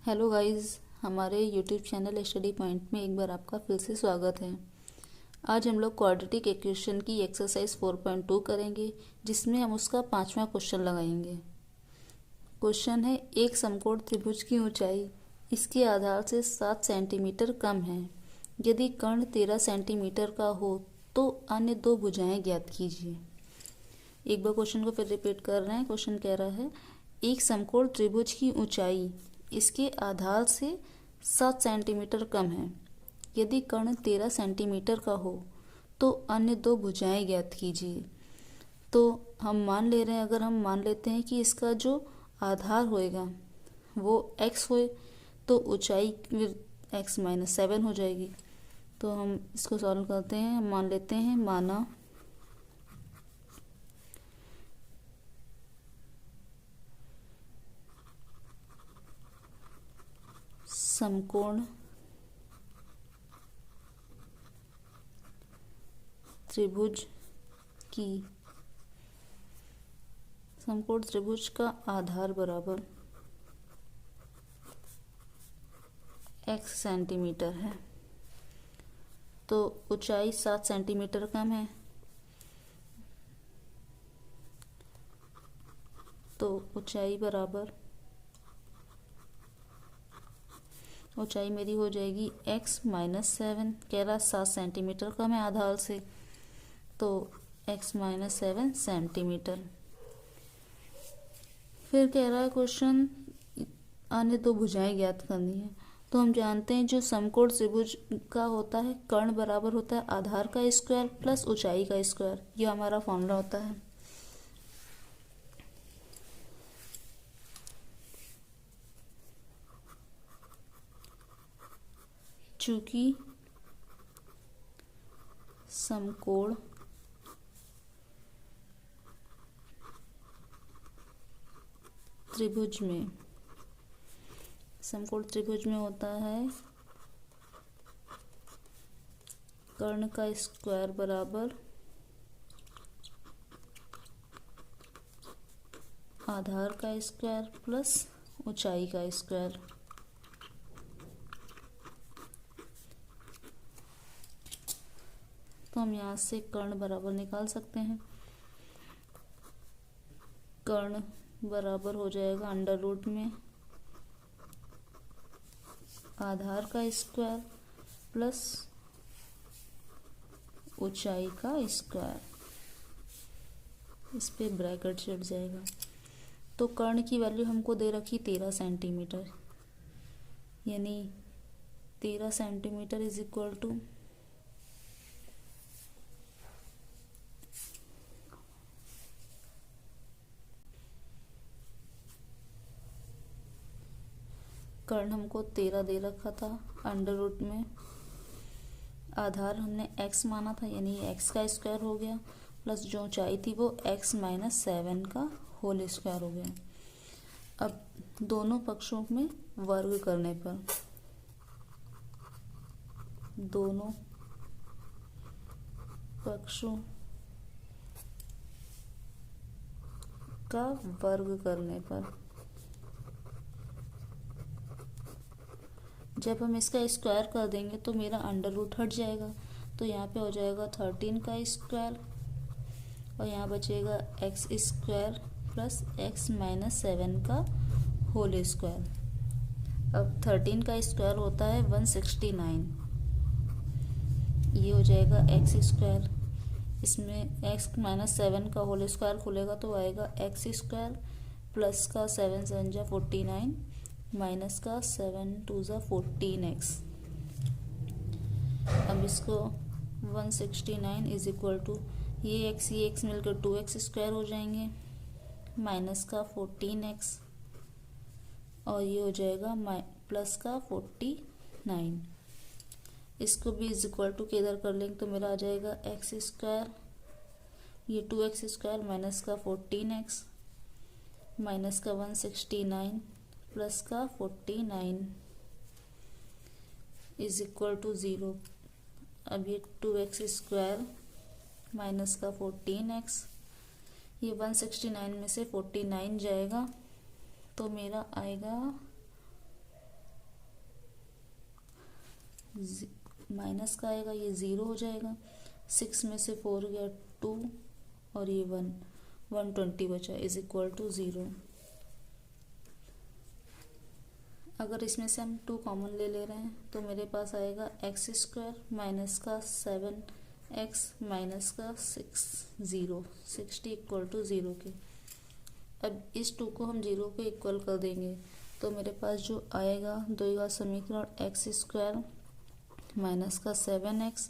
Hello guys, हमारे YouTube channel study point में एक बार आपका फिर से स्वागत है। आज हम लोग क्वाड्रेटिक इक्वेशन की एक्सरसाइज 4.2 करेंगे, जिसमें हम उसका 5वां क्वेश्चन लगाएंगे। क्वेश्चन है, एक समकोण त्रिभुज की ऊंचाई इसके आधार से 7 सेंटीमीटर कम है। यदि कर्ण 13 सेंटीमीटर का हो तो अन्य दो भुजाएं ज्ञात कीजिए। एक बार क्वेश्चन को फिर रिपीट कर रहे हैं। क्वेश्चन कह रहा है, एक समकोण त्रिभुज की ऊंचाई इसके आधार से 7 सेंटीमीटर कम है। यदि कर्ण 13 सेंटीमीटर का हो तो अन्य दो भुजाएं ज्ञात कीजिए। तो हम मान ले रहे हैं, अगर हम मान लेते हैं कि इसका जो आधार होएगा वो x होए तो ऊंचाई x-7 हो जाएगी। तो हम इसको सॉल्व करते हैं। हम मान लेते हैं, माना समकोण त्रिभुज का आधार बराबर x सेंटीमीटर है, तो ऊंचाई 7 सेंटीमीटर कम है। तो ऊंचाई मेरी हो जाएगी x-7। कह रहा 7 सेंटीमीटर कम है आधार से, तो x-7 सेंटीमीटर। फिर कह रहा है क्वेश्चन, अन्य दो भुजाएं ज्ञात करनी है। तो हम जानते हैं जो समकोण त्रिभुज का होता है, कर्ण बराबर होता है आधार का स्क्वायर प्लस ऊंचाई का स्क्वायर। ये हमारा फॉर्मूला होता है। चूंकि समकोण त्रिभुज में होता है कर्ण का स्क्वायर बराबर आधार का स्क्वायर प्लस ऊंचाई का स्क्वायर। तो हम यहाँ से कर्ण बराबर निकाल सकते हैं। कर्ण बराबर हो जाएगा अंडर रूट में आधार का स्क्वायर प्लस ऊंचाई का स्क्वायर। इस पे ब्रैकेट चढ़ जाएगा। तो कर्ण की वैल्यू हमको दे रखी 13 सेंटीमीटर, यानी 13 सेंटीमीटर इज इक्वल टू कर्ण हमको 13 दे रखा था अंडर रूट में, आधार हमने x माना था, यानी x का स्क्वायर हो गया, प्लस जो ऊंचाई थी वो x-7 का होल स्क्वायर हो गया। अब दोनों पक्षों में वर्ग करने पर, दोनों पक्षों का वर्ग करने पर जब हम इसका स्क्वायर कर देंगे तो मेरा अंडर रूट हट जाएगा। तो यहाँ पे हो जाएगा 13 का स्क्वायर और यहाँ बचेगा x स्क्वायर प्लस x-7 का होल स्क्वायर। अब 13 का स्क्वायर होता है 169, ये हो जाएगा x स्क्वायर। इसमें x-7 का होल स्क्वायर खुलेगा तो आएगा x स्क्वायर प्लस का 7-7 जा 49 माइनस का 7-2 जा 14x। अब इसको 169 इज इक्वल टू ये x मिलकर 2x स्क्वायर हो जाएंगे, माइनस का 14x और ये हो जाएगा प्लस का 49। इसको भी इज इक्वल टू के इधर कर लेंगे तो मेरा आ जाएगा x स्क्वायर, ये 2x स्क्वायर माइनस का 14x माइनस का 169 प्लस का 49 इज इक्वल टू 0। अब ये 2x स्क्वायर माइनस का 14x, ये 169 में से 49 जाएगा तो मेरा आएगा माइनस का आएगा, ये 0 हो जाएगा। 6 में से 4 गया 2 और ये 1, 120 बचा इज इक्वल टू 0। अगर इसमें से हम 2 कॉमन ले रहे हैं तो मेरे पास आएगा एक्स स्क्वायर माइनस का 7x माइनस का 60 इक्वल टू 0 के। अब इस 2 को हम 0 के इक्वल कर देंगे तो मेरे पास जो आएगा दोगा समीकरण एक्स स्क्वायर माइनस का 7x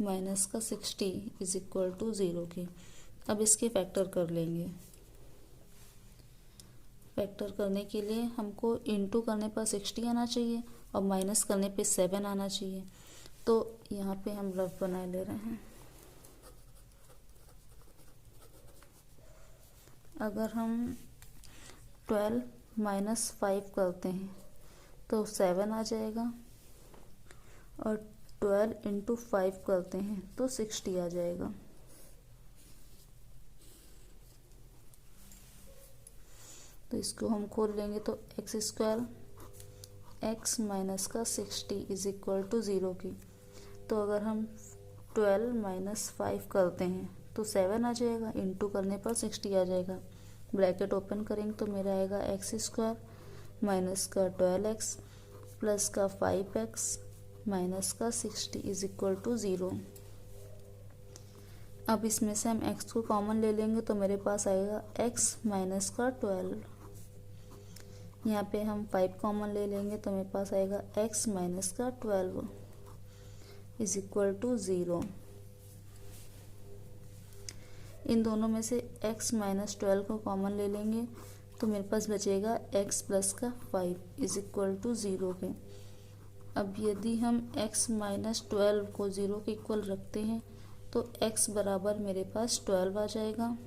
माइनस का 60 इज इक्वल टू 0 के। अब इसके फैक्टर कर लेंगे। फैक्टर करने के लिए हमको इनटू करने पर 60 आना चाहिए और माइनस करने पे 7 आना चाहिए। तो यहाँ पे हम रफ बना ले रहे हैं। अगर हम 12 माइनस 5 करते हैं तो 7 आ जाएगा और 12 इंटू 5 करते हैं तो 60 आ जाएगा। तो इसको हम खोल लेंगे तो एक्स स्क्वायर एक्स माइनस का 60 इज इक्वल टू 0 की। तो अगर हम 12 माइनस 5 करते हैं तो 7 आ जाएगा, इंटू करने पर 60 आ जाएगा। ब्रैकेट ओपन करेंगे तो मेरा आएगा एक्स स्क्वायर माइनस का 12x प्लस का 5x माइनस का 60 इज इक्वल टू 0। अब इसमें से हम x को कॉमन ले लेंगे तो मेरे पास आएगा x माइनस का 12। यहाँ पे हम 5 कॉमन ले लेंगे तो मेरे पास आएगा x माइनस का 12 इज इक्वल टू 0। इन दोनों में से x माइनस 12 को कॉमन ले लेंगे तो मेरे पास बचेगा x प्लस का 5 इज इक्वल टू 0 के। अब यदि हम x माइनस 12 को 0 के इक्वल रखते हैं तो x बराबर मेरे पास 12 आ जाएगा।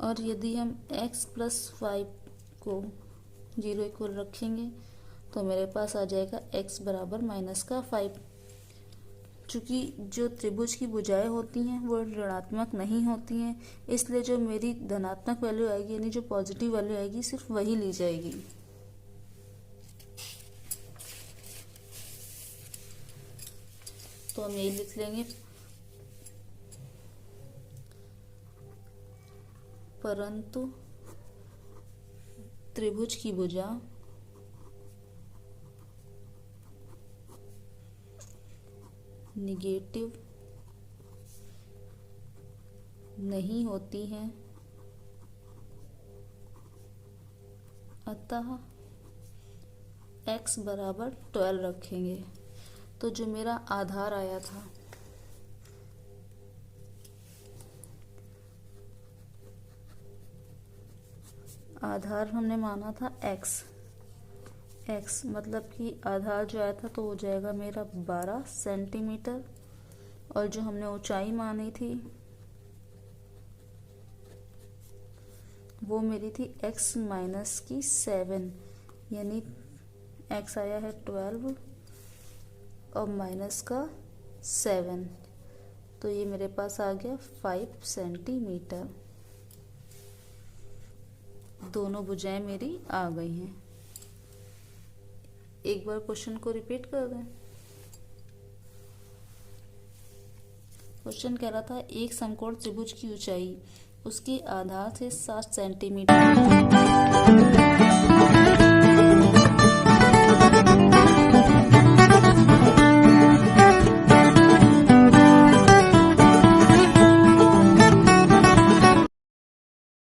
और यदि हम x प्लस 5 को 0 इक्वल रखेंगे तो मेरे पास आ जाएगा x बराबर माइनस का 5। चूँकि जो त्रिभुज की भुजाएं होती हैं वो ऋणात्मक नहीं होती हैं, इसलिए जो मेरी धनात्मक वैल्यू आएगी यानी जो पॉजिटिव वैल्यू आएगी सिर्फ वही ली जाएगी। तो हम यही लिख लेंगे, परंतु त्रिभुज की भुजा निगेटिव नहीं होती हैं, अतः x बराबर 12 रखेंगे। तो जो मेरा आधार आया था आधार हमने माना था x मतलब कि आधार जो आया था तो हो जाएगा मेरा 12 सेंटीमीटर और जो हमने ऊंचाई मानी थी वो मेरी थी x माइनस की 7 यानी x आया है 12 और माइनस का 7 तो ये मेरे पास आ गया 5 सेंटीमीटर। दोनों भुजाएं मेरी आ गई हैं। एक बार क्वेश्चन को रिपीट कर दें। क्वेश्चन कह रहा था एक समकोण त्रिभुज की ऊंचाई उसके आधार से 7 सेंटीमीटर